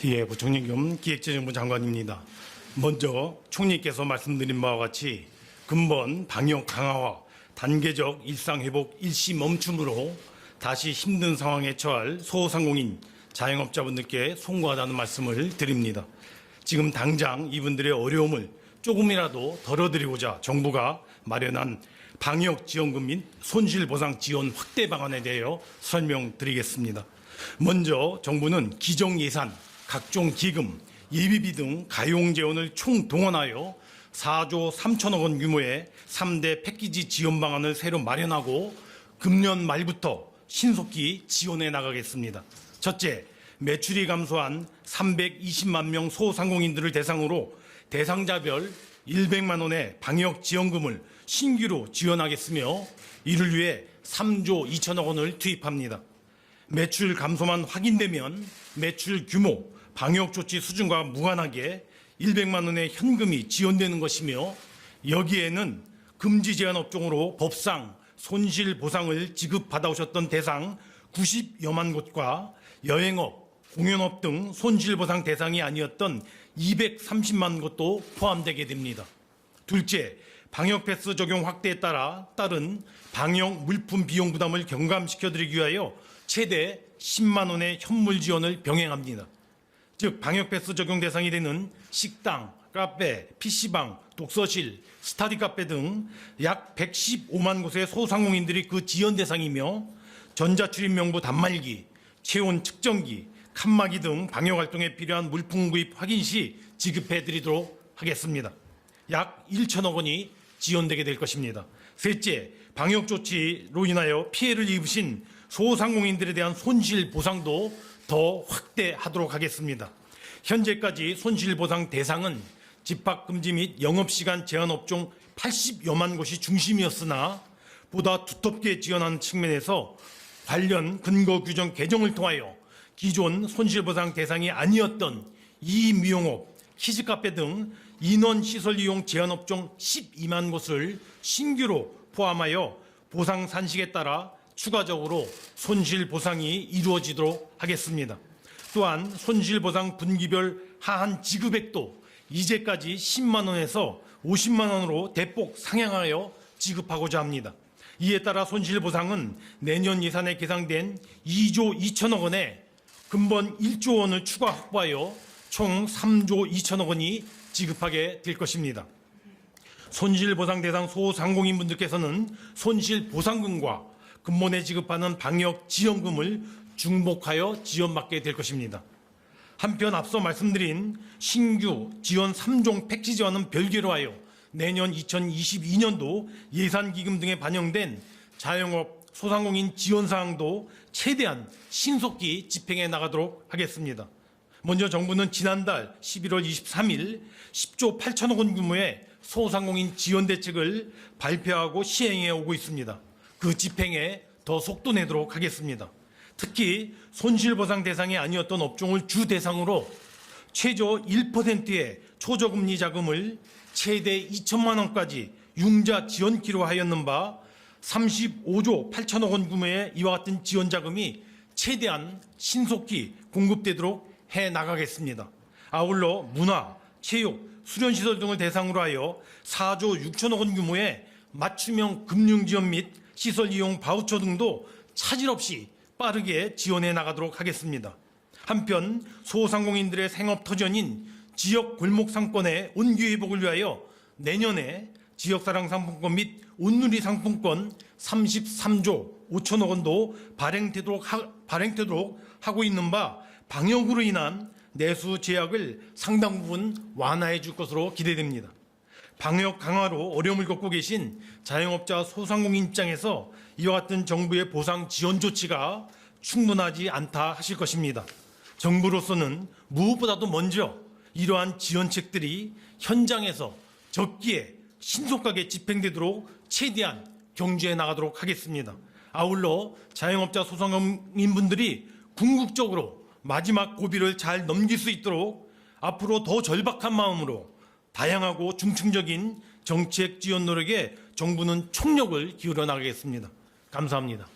예, 부총리 겸 기획재정부 장관입니다. 먼저 총리께서 말씀드린 바와 같이 근본 방역 강화와 단계적 일상회복 일시 멈춤으로 다시 힘든 상황에 처할 소상공인 자영업자분들께 송구하다는 말씀을 드립니다. 지금 당장 이분들의 어려움을 조금이라도 덜어드리고자 정부가 마련한 방역지원금 및 손실보상 지원 확대 방안에 대하여 설명드리겠습니다. 먼저 정부는 기정예산, 각종 기금, 예비비 등 가용재원을 총동원하여 4조 3천억 원 규모의 3대 패키지 지원 방안을 새로 마련하고 금년 말부터 신속히 지원해 나가겠습니다. 첫째, 매출이 감소한 320만 명 소상공인들을 대상으로 대상자별 100만 원의 방역지원금을 신규로 지원하겠으며 이를 위해 3조 2천억 원을 투입합니다. 매출 감소만 확인되면 매출 규모, 방역조치 수준과 무관하게 100만 원의 현금이 지원되는 것이며 여기에는 금지 제한 업종으로 법상 손실보상을 지급받아오셨던 대상 90여만 곳과 여행업, 공연업 등 손실보상 대상이 아니었던 230만 곳도 포함되게 됩니다. 둘째, 방역패스 적용 확대에 따른 방역 물품 비용 부담을 경감시켜드리기 위하여 최대 10만 원의 현물 지원을 병행합니다. 즉 방역패스 적용 대상이 되는 식당, 카페, PC방, 독서실, 스터디 카페 등 약 115만 곳의 소상공인들이 그 지원 대상이며 전자출입명부 단말기, 체온 측정기, 칸막이 등 방역활동에 필요한 물품 구입 확인 시 지급해드리도록 하겠습니다. 약 1천억 원이 지원되게 될 것입니다. 셋째, 방역조치로 인하여 피해를 입으신 소상공인들에 대한 손실 보상도 더 확대하도록 하겠습니다. 현재까지 손실보상 대상은 집합금지 및 영업시간 제한 업종 80여만 곳이 중심이었으나 보다 두텁게 지원하는 측면에서 관련 근거 규정 개정을 통하여 기존 손실보상 대상이 아니었던 이미용업, 키즈카페 등 인원시설 이용 제한 업종 12만 곳을 신규로 포함하여 보상 산식에 따라 추가적으로 손실보상이 이루어지도록 하겠습니다. 또한 손실보상 분기별 하한 지급액도 이제까지 10만 원에서 50만 원으로 대폭 상향하여 지급하고자 합니다. 이에 따라 손실보상은 내년 예산에 계상된 2조 2천억 원에 근본 1조 원을 추가 확보하여 총 3조 2천억 원이 지급하게 될 것입니다. 손실보상 대상 소상공인분들께서는 손실보상금과 근본에 지급하는 방역지원금을 중복하여 지원받게 될 것입니다. 한편 앞서 말씀드린 신규 지원 3종 패키지와는 별개로 하여 내년 2022년도 예산기금 등에 반영된 자영업 소상공인 지원사항도 최대한 신속히 집행해 나가도록 하겠습니다. 먼저 정부는 지난달 11월 23일 10조 8천억 원 규모의 소상공인 지원 대책을 발표하고 시행해 오고 있습니다. 그 집행에 더 속도 내도록 하겠습니다. 특히 손실보상 대상이 아니었던 업종을 주 대상으로 최저 1%의 초저금리 자금을 최대 2천만 원까지 융자 지원키로 하였는 바 35조 8천억 원 규모의 이와 같은 지원 자금이 최대한 신속히 공급되도록 해 나가겠습니다. 아울러 문화, 체육, 수련시설 등을 대상으로 하여 4조 6천억 원 규모의 맞춤형 금융지원 및 시설 이용 바우처 등도 차질 없이 빠르게 지원해 나가도록 하겠습니다. 한편 소상공인들의 생업터전인 지역 골목 상권의 온기 회복을 위하여 내년에 지역사랑 상품권 및 온누리 상품권 33조 5천억 원도 발행되도록 하고 있는 바 방역으로 인한 내수 제약을 상당 부분 완화해 줄 것으로 기대됩니다. 방역 강화로 어려움을 겪고 계신 자영업자 소상공인 입장에서 이와 같은 정부의 보상 지원 조치가 충분하지 않다 하실 것입니다. 정부로서는 무엇보다도 먼저 이러한 지원책들이 현장에서 적기에 신속하게 집행되도록 최대한 경주해 나가도록 하겠습니다. 아울러 자영업자 소상공인분들이 궁극적으로 마지막 고비를 잘 넘길 수 있도록 앞으로 더 절박한 마음으로 다양하고 중층적인 정책 지원 노력에 정부는 총력을 기울여 나가겠습니다. 감사합니다.